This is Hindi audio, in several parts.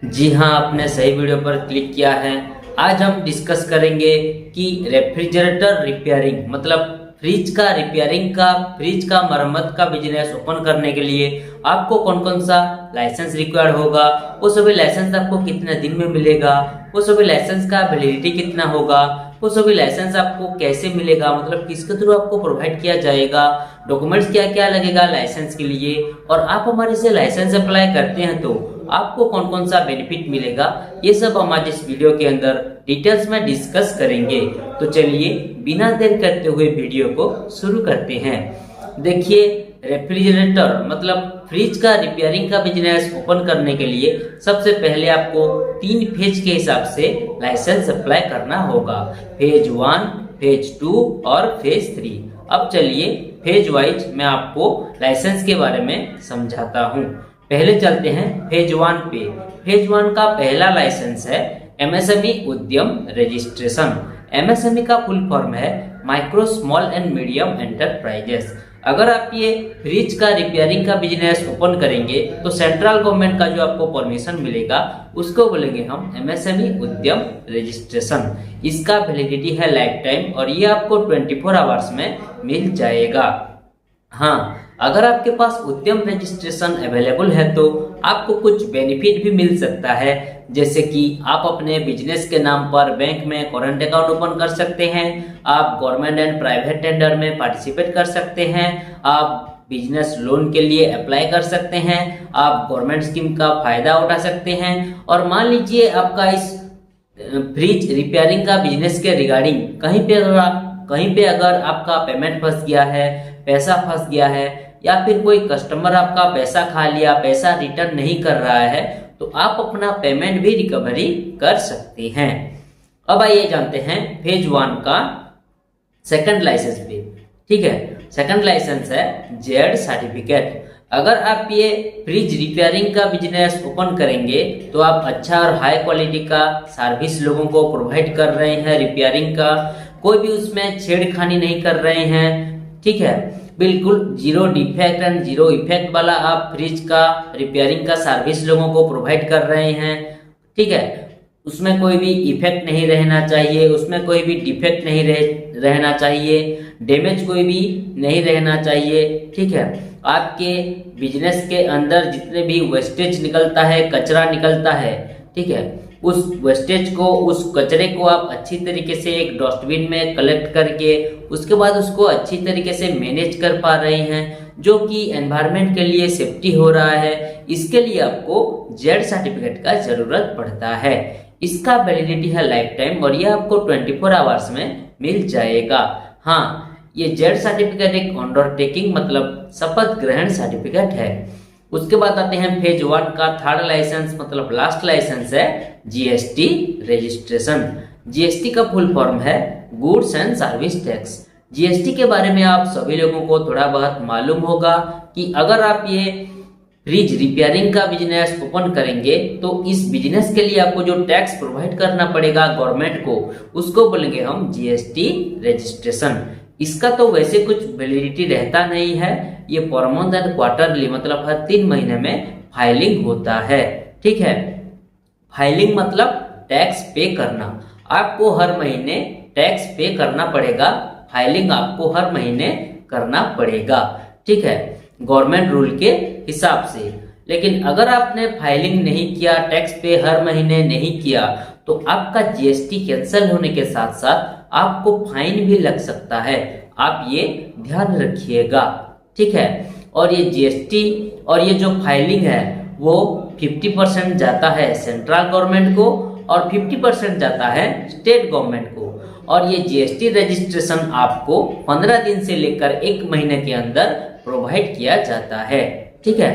जी हाँ, आपने सही वीडियो पर क्लिक किया है। आज हम डिस्कस करेंगे कि रेफ्रिजरेटर रिपेयरिंग मतलब फ्रिज का मरम्मत का बिजनेस ओपन करने के लिए आपको कौन कौन सा लाइसेंस रिक्वायर्ड होगा, वो सभी लाइसेंस आपको कितने दिन में मिलेगा, वो सभी लाइसेंस का वैलिडिटी कितना होगा, वो सभी लाइसेंस आपको कैसे मिलेगा, मतलब किसके थ्रू आपको प्रोवाइड किया जाएगा, डॉक्यूमेंट्स क्या क्या लगेगा लाइसेंस के लिए, और आप हमारे से लाइसेंस अप्लाई करते हैं तो आपको कौन कौन सा बेनिफिट मिलेगा, ये सब हम आज इस वीडियो के अंदर डिटेल्स में डिस्कस करेंगे। तो चलिए बिना देर करते हुए वीडियो को शुरू करते हैं। देखिए, रेफ्रिजरेटर मतलब फ्रिज का रिपेयरिंग का बिजनेस ओपन करने के लिए सबसे पहले आपको 3 फेज के हिसाब से लाइसेंस अप्लाई करना होगा। फेज 1, फेज 2 और फेज 3। अब चलिए फेज वाइज मैं आपको लाइसेंस के बारे में समझाता हूँ। पहले चलते हैं फेज 1 पे। फेज 1 का पहला लाइसेंस है एमएसएमई उद्यम रजिस्ट्रेशन। एमएसएमई का फुल फॉर्म है micro small and medium enterprises. अगर आप ये फ्रिज का रिपेयरिंग का बिजनेस ओपन करेंगे तो सेंट्रल गवर्नमेंट का जो आपको परमिशन मिलेगा उसको बोलेंगे हम एमएसएमई उद्यम रजिस्ट्रेशन। इसका वैलिडिटी है लाइफ टाइम और ये आपको 24 आवर्स में मिल जाएगा। हाँ, अगर आपके पास उद्यम रजिस्ट्रेशन अवेलेबल है तो आपको कुछ बेनिफिट भी मिल सकता है, जैसे कि आप अपने बिजनेस के नाम पर बैंक में करंट अकाउंट ओपन कर सकते हैं, आप गवर्नमेंट एंड प्राइवेट टेंडर में पार्टिसिपेट कर सकते हैं, आप बिजनेस लोन के लिए अप्लाई कर सकते हैं, आप गवर्नमेंट स्कीम का फायदा उठा सकते हैं। और मान लीजिए आपका इस फ्रिज रिपेयरिंग का बिजनेस के रिगार्डिंग कहीं पे अगर आपका पेमेंट फंस गया है, पैसा फंस गया है, या फिर कोई कस्टमर आपका पैसा खा लिया, पैसा रिटर्न नहीं कर रहा है, तो आप अपना पेमेंट भी रिकवरी कर सकते हैं। अब आइए जानते हैं फेज 1 का सेकंड लाइसेंस पे। ठीक है, सेकंड लाइसेंस है जेड सर्टिफिकेट। अगर आप ये फ्रिज रिपेयरिंग का बिजनेस ओपन करेंगे तो आप अच्छा और हाई क्वालिटी का सर्विस लोगों को प्रोवाइड कर रहे हैं रिपेयरिंग का, कोई भी उसमें छेड़खानी नहीं कर रहे हैं। ठीक है, बिल्कुल zero defect and zero effect वाला आप फ्रिज का रिपेयरिंग का सर्विस लोगों को प्रोवाइड कर रहे हैं। ठीक है, उसमें कोई भी इफेक्ट नहीं रहना चाहिए, उसमें कोई भी डिफेक्ट नहीं रहना चाहिए, डैमेज कोई भी नहीं रहना चाहिए। ठीक है, आपके बिजनेस के अंदर जितने भी वेस्टेज निकलता है, कचरा निकलता है, ठीक है, उस वेस्टेज को, उस कचरे को आप अच्छी तरीके से एक डस्टबिन में कलेक्ट करके उसके बाद उसको अच्छी तरीके से मैनेज कर पा रहे हैं, जो कि एनवायरनमेंट के लिए सेफ्टी हो रहा है। इसके लिए आपको जेड सर्टिफिकेट का जरूरत पड़ता है। इसका वैलिडिटी है लाइफ टाइम और ये आपको 24 आवर्स में मिल जाएगा। हाँ, ये जेड सर्टिफिकेट एक अंडरटेकिंग मतलब शपथ ग्रहण सर्टिफिकेट है। उसके बाद आते हैं फेज 1 का थर्ड लाइसेंस मतलब लास्ट लाइसेंस है जीएसटी रजिस्ट्रेशन। जीएसटी का फुल फॉर्म है goods and service tax. GST के बारे में आप सभी लोगों को थोड़ा बहुत मालूम होगा कि अगर आप ये फ्रिज रिपेयरिंग का बिजनेस ओपन करेंगे तो इस बिजनेस के लिए आपको जो टैक्स प्रोवाइड करना पड़ेगा गवर्नमेंट को, उसको बोलेंगे हम जीएसटी रजिस्ट्रेशन। इसका तो वैसे कुछ वैलिडिटी रहता नहीं है, ये पर मंथ एंड क्वार्टरली मतलब हर 3 महीने में फाइलिंग होता है। ठीक है, फाइलिंग मतलब टैक्स पे करना, आपको हर महीने टैक्स पे करना पड़ेगा, फाइलिंग आपको हर महीने करना पड़ेगा। ठीक है, गवर्नमेंट रूल के हिसाब से। लेकिन अगर आपने फाइलिंग नहीं किया, टैक्स पे हर महीने नहीं किया, तो आपका जीएसटी कैंसिल होने के साथ साथ आपको फाइन भी लग सकता है। आप ये ध्यान रखिएगा। ठीक है, और ये जीएसटी और ये जो फाइलिंग है वो 50% जाता है सेंट्रल गवर्नमेंट को और 50% जाता है स्टेट गवर्नमेंट को। और ये जीएसटी रजिस्ट्रेशन आपको 15 दिन से लेकर 1 महीने के अंदर प्रोवाइड किया जाता है। ठीक है,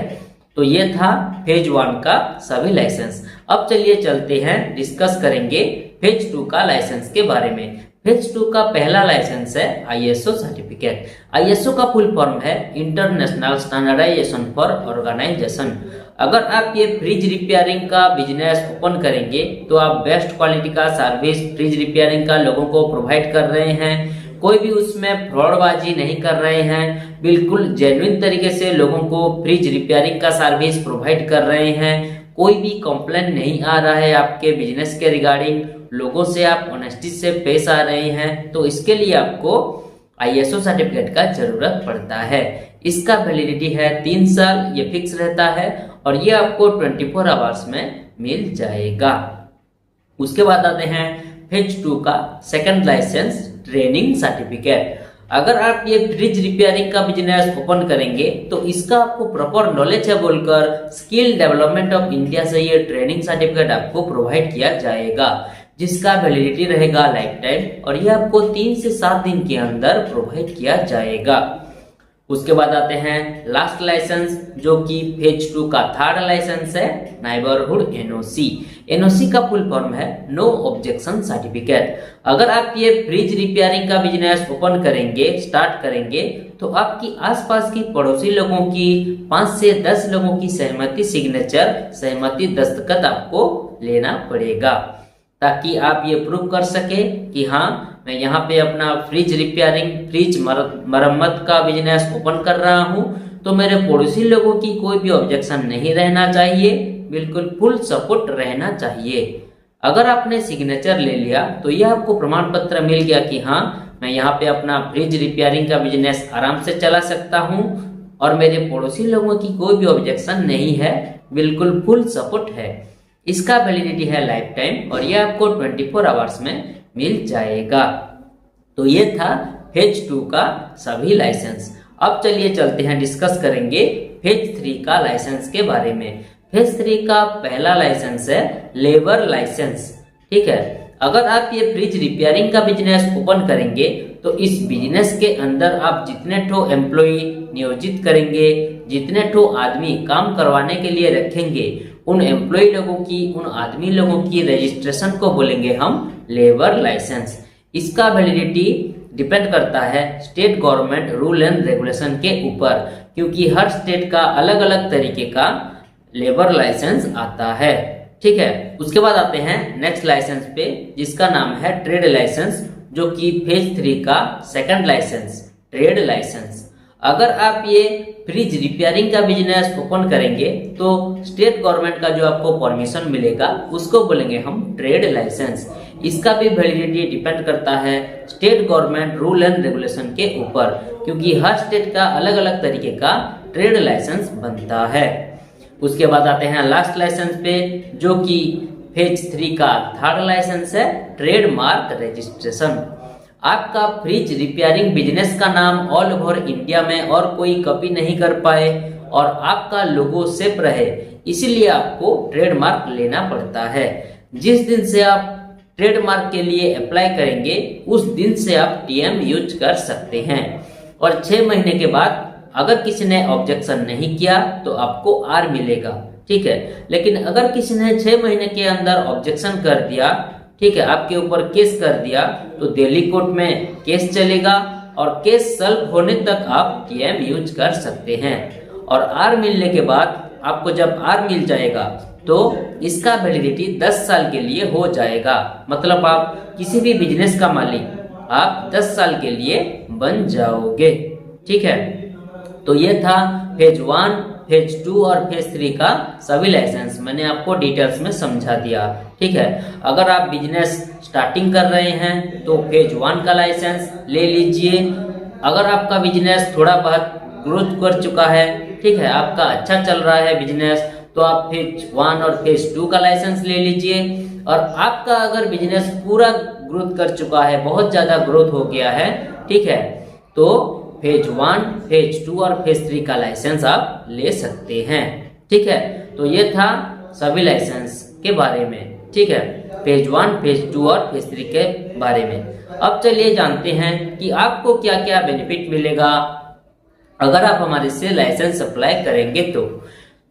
तो ये था फेज 1 का सभी लाइसेंस। अब चलिए चलते हैं, डिस्कस करेंगे फेज 2 का लाइसेंस के बारे में। फेज 2 का पहला लाइसेंस है आईएसओ सर्टिफिकेट। आईएसओ का फुल फॉर्म है इंटरनेशनल स्टैंडर्डाइजेशन फॉर ऑर्गेनाइजेशन। अगर आप ये फ्रिज रिपेयरिंग का बिजनेस ओपन करेंगे तो आप बेस्ट क्वालिटी का सर्विस फ्रिज रिपेयरिंग का लोगों को प्रोवाइड कर रहे हैं, कोई भी उसमें फ्रॉडबाजी नहीं कर रहे हैं, बिल्कुल जेन्युइन तरीके से लोगों को फ्रिज रिपेयरिंग का सर्विस प्रोवाइड कर रहे हैं, कोई भी कंप्लेंट नहीं आ रहा है आपके बिजनेस के रिगार्डिंग, लोगों से आप ऑनेस्टी से पेश आ रहे हैं, तो इसके लिए आपको ISO सर्टिफिकेट का जरूरत पड़ता है। इसका वैलिडिटी है 3 साल, ये फिक्स रहता है और ये आपको 24 आवर्स में मिल जाएगा। उसके बाद आते हैं फेज 2 का सेकंड लाइसेंस ट्रेनिंग सर्टिफिकेट। अगर आप ये फ्रिज रिपेयरिंग का बिजनेस ओपन करेंगे तो इसका आपको प्रॉपर नॉलेज है बोलकर स्किल डेवलपमेंट ऑफ इंडिया से ये ट्रेनिंग सर्टिफिकेट आपको प्रोवाइड किया जाएगा, जिसका वैलिडिटी रहेगा लाइफ टाइम और ये आपको 3 से 7 दिन के अंदर प्रोवाइड किया जाएगा। उसके बाद आते हैं लास्ट लाइसेंस, जो कि फेज 2 का थर्ड लाइसेंस है, नाइबरहुड NOC। NOC का फुल फॉर्म है नो ऑब्जेक्शन सर्टिफिकेट। अगर आप ये फ्रिज रिपेयरिंग का बिजनेस ओपन करेंगे, स्टार्ट करेंगे, तो आपकी आसपास की पड़ोसी लोगों की 5 से 10 लोगों की सहमति सिग्नेचर, सहमति दस्तखत आपको लेना पड़ेगा, ताकि आप ये प्रूव कर सके कि हाँ मैं यहाँ पे अपना फ्रिज रिपेयरिंग, फ्रिज मरम्मत का बिजनेस ओपन कर रहा हूँ, तो मेरे पड़ोसी लोगों की कोई भी ऑब्जेक्शन नहीं रहना चाहिए, बिल्कुल फुल सपोर्ट रहना चाहिए। अगर आपने सिग्नेचर ले लिया तो यह आपको प्रमाण पत्र मिल गया कि हाँ मैं यहाँ पे अपना फ्रिज रिपेयरिंग का बिजनेस आराम से चला सकता हूँ और मेरे पड़ोसी लोगों की कोई भी ऑब्जेक्शन नहीं है, बिल्कुल फुल सपोर्ट है। इसका वैलिडिटी है लाइफ टाइम और यह आपको 24 आवर्स में मिल जाएगा। तो ये था फेज 2 का सभी लाइसेंस। अब चलिए चलते हैं, डिस्कस करेंगे फेज 3 का लाइसेंस के बारे में। फेज 3 का पहला लाइसेंस है लेबर लाइसेंस। ठीक है, अगर आप ये फ्रिज रिपेयरिंग का बिजनेस ओपन करेंगे तो इस बिजनेस के अंदर आप जितने ठो एम्प्लॉय नियोजित करेंगे, जितने ठो आदमी काम करवाने के लिए रखेंगे, उन एम्प्लॉय लोगों की, उन आदमी लोगों की रजिस्ट्रेशन को बोलेंगे हम लेबर लाइसेंस। इसका वैलिडिटी डिपेंड करता है state government rule and regulation के ऊपर, क्योंकि हर स्टेट का अलग अलग तरीके का लेबर लाइसेंस आता है। ठीक है, उसके बाद आते हैं नेक्स्ट लाइसेंस पे, जिसका नाम है ट्रेड लाइसेंस, जो कि फेज 3 का सेकंड लाइसेंस, ट्रेड लाइसेंस। अगर आप ये फ्रिज रिपेयरिंग का बिजनेस ओपन करेंगे तो स्टेट गवर्नमेंट का जो आपको परमिशन मिलेगा उसको बोलेंगे हम ट्रेड लाइसेंस। इसका भी वैलिडिटी डिपेंड करता है state government rule and regulation के ऊपर, क्योंकि हर स्टेट का अलग अलग तरीके का ट्रेड लाइसेंस बनता है। उसके बाद आते हैं लास्ट लाइसेंस पे, जो कि फेज 3 का थर्ड लाइसेंस है, ट्रेडमार्क रजिस्ट्रेशन। आपका फ्रिज रिपेयरिंग बिजनेस का नाम ऑल ओवर इंडिया में और कोई कॉपी नहीं कर पाए और आपका लोगो सेफ रहे, इसीलिए आपको ट्रेडमार्क लेना पड़ता है। जिस दिन से आप ट्रेडमार्क के लिए अप्लाई करेंगे उस दिन से आप TM यूज कर सकते हैं और 6 महीने के बाद अगर किसी ने ऑब्जेक्शन नहीं किया तो आपको R मिलेगा। ठीक है, लेकिन अगर किसी ने 6 महीने के अंदर ऑब्जेक्शन कर दिया, ठीक है, आपके ऊपर केस कर दिया, तो दिल्ली कोर्ट में केस चलेगा और केस सॉल्व होने तक आप TM यूज कर सकते हैं। और R मिलने के बाद आपको जब R मिल जाएगा तो इसका वैलिडिटी 10 साल के लिए हो जाएगा। मतलब आप किसी भी बिजनेस का मालिक आप 10 साल के लिए बन जाओगे। ठीक है, तो ये था फेज 1, फेज 2 और फेज 3 का सभी लाइसेंस मैंने आपको डिटेल्स में समझा दिया। ठीक है, अगर आप बिजनेस स्टार्टिंग कर रहे हैं तो फेज 1 का लाइसेंस ले लीजिए। अगर आपका बिजनेस थोड़ा बहुत ग्रोथ कर चुका है, ठीक है, आपका अच्छा चल रहा है बिजनेस, तो आप फेज 1 और फेज 2 का लाइसेंस ले लीजिए। और आपका अगर बिजनेस पूरा ग्रोथ कर चुका है, बहुत ज्यादा ग्रोथ हो गया है, ठीक है, तो फेज 1, फेज 2 और फेज 3 का लाइसेंस आप ले सकते हैं। ठीक है, तो ये था सभी लाइसेंस के बारे में। ठीक है, फेज 1, फेज 2 और फेज 3 के बारे में। अब चलिए जानते हैं कि आपको क्या क्या बेनिफिट मिलेगा अगर आप हमारे से लाइसेंस अप्लाई करेंगे। तो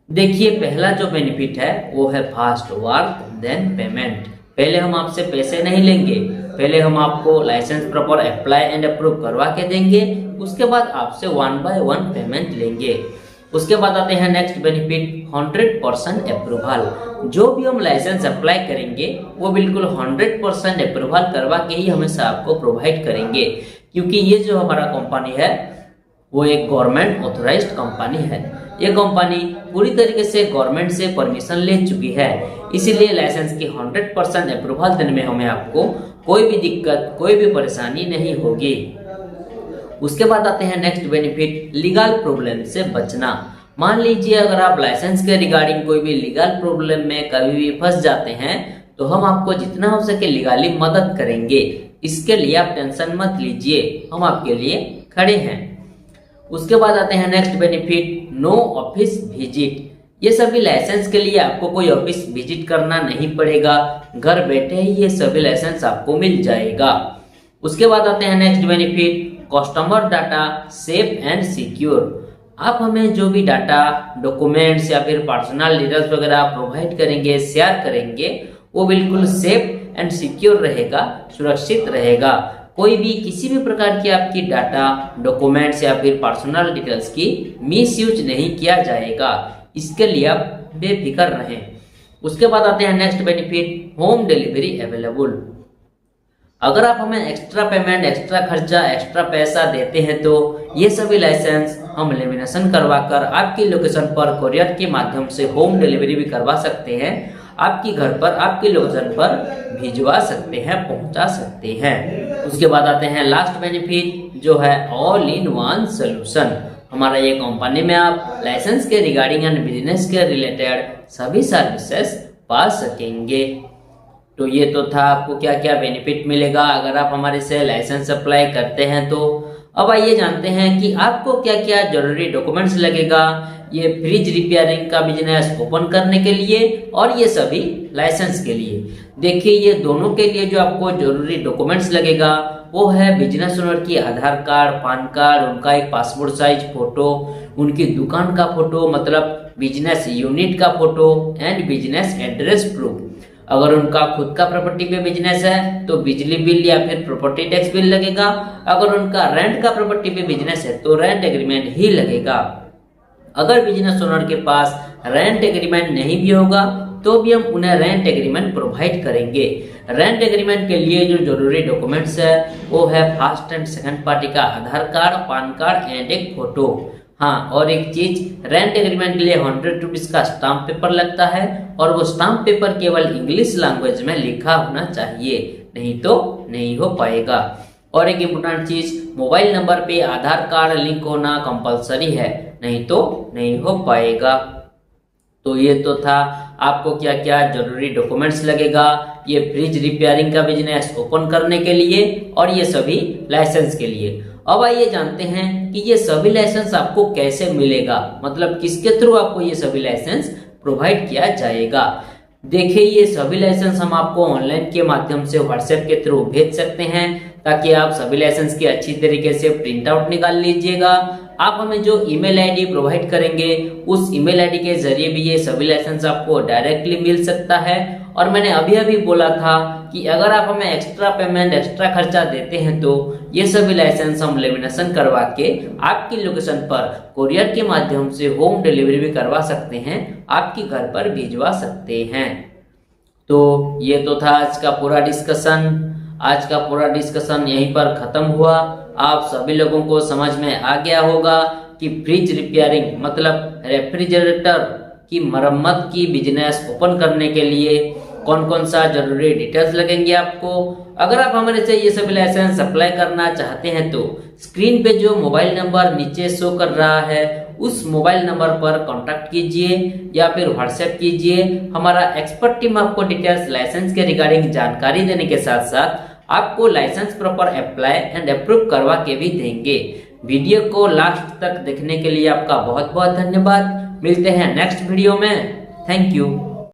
देखिए, पहला जो बेनिफिट है वो है फास्ट वर्क देन पेमेंट। पहले हम आपसे पैसे नहीं लेंगे, पहले हम आपको license proper apply and approve करवा के देंगे, उसके बाद आपसे 1 by 1 पेमेंट लेंगे। उसके बाद आते हैं नेक्स्ट बेनिफिट, 100% अप्रूवल। जो भी हम लाइसेंस अप्लाई करेंगे वो बिल्कुल 100% अप्रूवल करवा के ही हमेशा आपको प्रोवाइड करेंगे, क्योंकि ये जो हमारा कंपनी है वो एक गवर्नमेंट ऑथराइज्ड कंपनी है। ये कंपनी पूरी तरीके से गवर्नमेंट से परमिशन ले चुकी है, इसीलिए लाइसेंस की 100% अप्रूवल देने में हमें आपको कोई भी दिक्कत, कोई भी परेशानी नहीं होगी। उसके बाद आते हैं नेक्स्ट बेनिफिट, लीगल प्रॉब्लम से बचना। मान लीजिए अगर आप लाइसेंस के रिगार्डिंग कोई भी लीगल प्रॉब्लम में कभी भी फंस जाते हैं तो हम आपको जितना हो सके लीगली मदद करेंगे। इसके लिए आप टेंशन मत लीजिए, हम आपके लिए खड़े हैं। उसके बाद आते हैं next benefit, no office visit. ये सभी लाइसेंस के लिए आपको कोई ऑफिस विजिट करना नहीं पड़ेगा, घर बैठे ही ये सभी लाइसेंस आपको मिल जाएगा। उसके बाद आते हैं next benefit, customer data safe and secure. आप हमें जो भी डाटा, डॉक्यूमेंट्स या फिर पर्सनल डिटेल्स वगैरह प्रोवाइड करेंगे, शेयर करेंगे, वो बिल्कुल सेफ एंड सिक्योर रहेगा, सुरक्षित रहेगा। कोई भी किसी भी प्रकार की आपकी डाटा, डॉक्यूमेंट्स या फिर पर्सनल डिटेल्स की मिसयूज नहीं किया जाएगा। इसके लिए आप बेफिक्र रहें। उसके बाद आते हैं next benefit, home delivery available. अगर आप हमें एक्स्ट्रा पेमेंट, एक्स्ट्रा खर्चा, एक्स्ट्रा पैसा देते हैं तो ये सभी लाइसेंस हम लेमिनेशन करवाकर आपकी लोकेशन पर कोरियर के माध्यम से होम डिलीवरी भी करवा सकते हैं। आपकी घर पर, आपकी लोकेशन पर भिजवा सकते हैं, पहुंचा सकते हैं। उसके बाद आते हैं लास्ट बेनिफिट जो है ऑल इन वन सोल्यूशन। हमारा ये कंपनी में आप लाइसेंस के रिगार्डिंग एंड बिजनेस के रिलेटेड सभी सर्विसेज पा सकेंगे। तो ये तो था आपको क्या क्या बेनिफिट मिलेगा अगर आप हमारे से लाइसेंस अप्लाई करते हैं तो। अब आइए जानते हैं कि आपको क्या क्या जरूरी डॉक्यूमेंट्स लगेगा ये फ्रिज रिपेयरिंग का बिजनेस ओपन करने के लिए और ये सभी लाइसेंस के लिए। देखिए ये दोनों के लिए जो आपको जरूरी डॉक्यूमेंट्स लगेगा वो है बिजनेस ओनर की आधार कार्ड, पान कार्ड, उनका एक पासपोर्ट साइज फोटो, उनकी दुकान का फोटो मतलब बिजनेस यूनिट का photo and business address proof. अगर उनका खुद का प्रॉपर्टी पे बिजनेस है तो बिजली बिल या फिर प्रॉपर्टी टैक्स बिल लगेगा। अगर उनका रेंट का प्रॉपर्टी पे बिजनेस है तो रेंट एग्रीमेंट ही लगेगा। अगर बिजनेस ओनर के पास रेंट एग्रीमेंट नहीं भी होगा तो भी हम उन्हें रेंट एग्रीमेंट प्रोवाइड करेंगे। रेंट एग्रीमेंट के लिए जो जरूरी डॉक्यूमेंट्स है वो है फर्स्ट एंड सेकंड पार्टी का आधार कार्ड, पान कार्ड एंड एक फोटो। हाँ, और एक चीज, रेंट एग्रीमेंट के लिए 100 रुपीज का स्टाम्प पेपर लगता है और वो स्टाम्प पेपर केवल इंग्लिश लैंग्वेज में लिखा होना चाहिए, नहीं तो नहीं हो पाएगा। और एक इम्पोर्टेंट चीज, मोबाइल नंबर पे आधार कार्ड लिंक होना कंपलसरी है, नहीं तो नहीं हो पाएगा। तो ये तो था आपको क्या क्या जरूरी डॉक्यूमेंट्स लगेगा ये फ्रिज रिपेयरिंग का बिजनेस ओपन करने के लिए और ये सभी लाइसेंस के लिए। अब आइए जानते हैं कि ये सभी लाइसेंस आपको कैसे मिलेगा, मतलब किसके थ्रू आपको ये सभी लाइसेंस प्रोवाइड किया जाएगा। देखिए ये सभी लाइसेंस हम आपको ऑनलाइन के माध्यम से व्हाट्सएप के थ्रू भेज सकते हैं ताकि आप सभी लाइसेंस की अच्छी तरीके से प्रिंट आउट निकाल लीजिएगा। आप हमें जो ईमेल आईडी प्रोवाइड करेंगे उस ईमेल आईडी के जरिए भी ये सभी लाइसेंस आपको डायरेक्टली मिल सकता है। और मैंने अभी बोला था कि अगर आप हमें एक्स्ट्रा पेमेंट, एक्स्ट्रा खर्चा देते हैं तो ये सभी लाइसेंस हम लेमिनेशन करवा के आपकी लोकेशन पर कोरियर के माध्यम से होम डिलीवरी भी करवा सकते हैं, आपकी घर पर भिजवा सकते हैं। तो ये तो था आज का पूरा डिस्कशन यहीं पर खत्म हुआ। आप सभी लोगों को समझ में आ गया होगा कि फ्रिज रिपेयरिंग मतलब रेफ्रिजरेटर की मरम्मत की बिजनेस ओपन करने के लिए कौन कौन सा जरूरी डिटेल्स लगेंगे आपको। अगर आप हमारे से ये सभी लाइसेंस अप्लाई करना चाहते हैं तो स्क्रीन पे जो मोबाइल नंबर नीचे शो कर रहा है उस मोबाइल नंबर पर कांटेक्ट कीजिए या फिर व्हाट्सएप कीजिए। हमारा एक्सपर्ट टीम आपको डिटेल्स लाइसेंस के रिगार्डिंग जानकारी देने के साथ साथ आपको license proper apply and approve करवा के भी देंगे। वीडियो को लास्ट तक देखने के लिए आपका बहुत बहुत धन्यवाद। मिलते हैं नेक्स्ट वीडियो में। Thank you.